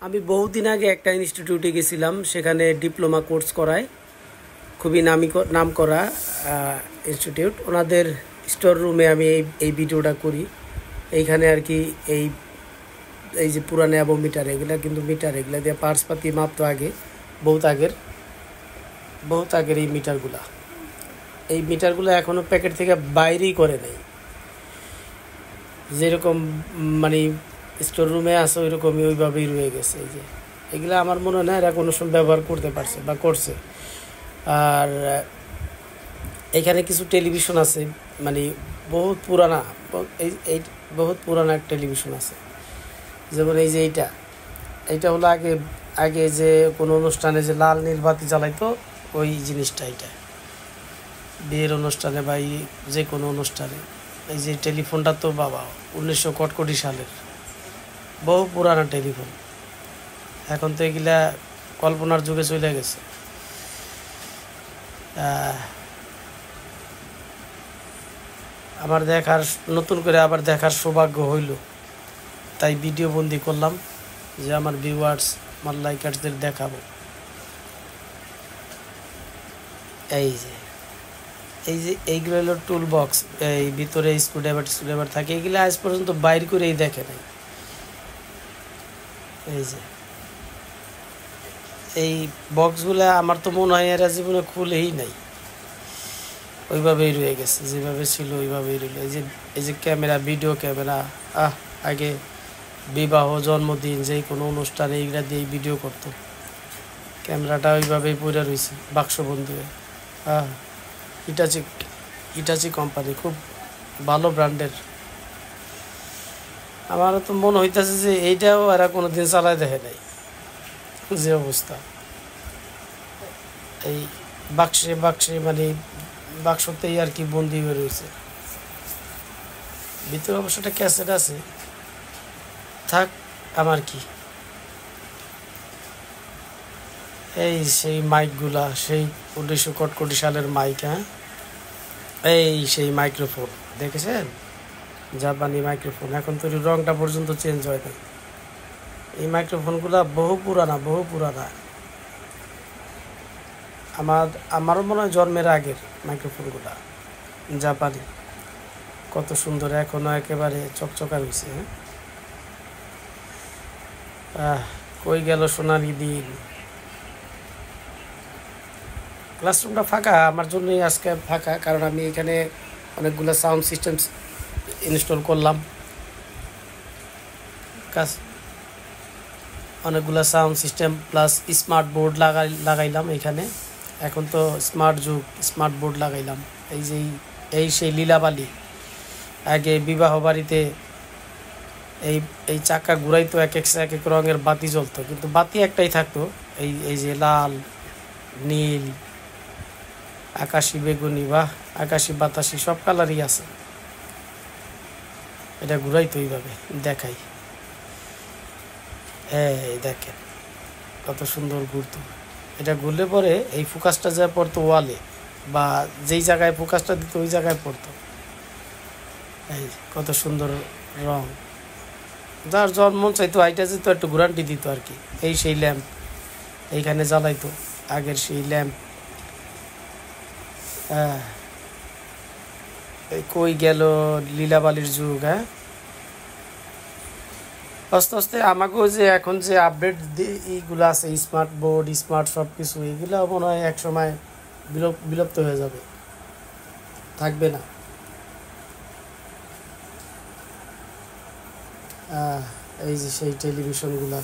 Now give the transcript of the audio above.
আমি বহুদিন আগে একটা ইনস্টিটিউটে গেছিলাম, সেখানে ডিপ্লোমা কোর্স করায়, খুবই নাম করা ইনস্টিটিউট। ওনাদের স্টোর রুমে আমি এই ভিডিওটা করি। এইখানে আর কি এই এই যে পুরানো এবং মিটার, এগুলা কিন্তু মিটার, এগুলা দিয়ে পার্সপাতি মাপতো আগে, বহুত আগের এই মিটারগুলো এখনও প্যাকেট থেকে বাইরেই করে নাই, যেরকম মানে স্টোর রুমে আছে ওইরকমই ওইভাবেই রয়ে গেছে। এই যে এগুলো আমার মনে হয় না এরা কোনো সময় ব্যবহার করতে পারছে বা করছে। আর এখানে কিছু টেলিভিশন আছে, মানে বহুত পুরানা, এই বহুত পুরানা একটা টেলিভিশন আছে। যেমন এই যে এইটা হলো আগে যে কোনো অনুষ্ঠানে যে লাল নীল বাতি জ্বালাইতো, ওই জিনিসটা এটা বিয়ের অনুষ্ঠানে বা যে কোনো অনুষ্ঠানে। এই যে টেলিফোনটা তো বাবা 1900 কটকটি সালের, বহু পুরানা টেলিফোন। এখন তো এগুলা কল্পনার যুগে চলে গেছে। আমার নতুন করে আবার দেখার সৌভাগ্য হইল, তাই ভিডিও বন্দি করলাম যে আমার ভিউয়ার্স, আমার লাইকার্সদের দেখাবো। এইগুলো হলো টুল বক্স, এই ভিতরে স্ক্রুড্রাইভার থাকে। এগুলো আজ পর্যন্ত বাইর করেই দেখে নাই। এই বক্সগুলো আমার তো মনে হয় এরা জীবনে খুলেই নাই, ওইভাবেই রয়ে গেছে, যেভাবে ছিল ওইভাবেই রইল। এই যে ক্যামেরা, ভিডিও ক্যামেরা, আগে বিবাহ, জন্মদিন, যে কোনো অনুষ্ঠানে এইগুলা দিয়ে ভিডিও করতো। ক্যামেরাটা ওইভাবেই পড়ে রয়েছে বাক্সবন্দি। ইটাচি কোম্পানি, খুব ভালো ব্র্যান্ডের। আমার তো মনে হইতেছে যে এইটাও এরা কোনোদিন চালায় দেখে নাই, যে অবস্থা। এই বাক্সে মানে বাক্সতেই আর কি বন্দি হয়ে রয়েছে। ভিতরে অবশ্য একটা ক্যাসেট আছে, থাক আমার কি। এই সেই মাইকগুলা, সেই 1900 কটকটি সালের মাইক। এই সেই মাইক্রোফোন দেখেছেন, জাপানি মাইক্রোফোন। এখন তো রংটা পর্যন্ত চেঞ্জ হয় না। এই মাইক্রোফোনগুলা বহু পুরানা। আমারও মনে হয় জন্মের আগের মাইক্রোফোনগুলা, জাপানি। কত সুন্দর, এখনো একেবারে চকচকা রয়েছে। কই গেল সোনালি দিন। ক্লাসরুমটা ফাঁকা, আমার জন্যই আজকে ফাঁকা, কারণ আমি এখানে অনেকগুলো সাউন্ড সিস্টেম ইনস্টল করলাম। অনেকগুলো sound system plus smart board লাগাইলাম এখানে। এখন তো স্মার্ট যুগ, স্মার্ট বোর্ড লাগাইলাম। সেই লীলাবালি, আগে বিবাহ বাড়িতে এই চাকা ঘুরাইতো, এক এক রঙের বাতি জ্বলতো, কিন্তু বাতি একটাই থাকতো, এই যে লাল, নীল, আকাশি, বেগুনি, বা আকাশি, বাতাসি, সব কালারই আছে। এটা ঘুরাইতো এইভাবে, দেখাই। দেখেন কত সুন্দর ঘুরতো। এটা ঘুরলে পরে এই ফোকাসটা যা পড়তো ওয়ালে, বা যেই জায়গায় ফোকাসটা দিত ওই জায়গায় পড়তো। কত সুন্দর রং। যার মন চাইতো আইটা যেত, একটু গ্যারান্টি দিত আর কি। সেই ল্যাম্প এইখানে জ্বালাইতো, আগের সেই ল্যাম্প। কই গেল লীলাবালির যুগ। আস্তে আস্তে আমাকেও যে এখন যে আপডেট এইগুলো আছে, স্মার্ট বোর্ড, স্মার্ট সব কিছু, এগুলো মনে হয় এক সময় বিলুপ্ত হয়ে যাবে, থাকবে না। এই যে সেই টেলিভিশনগুলা।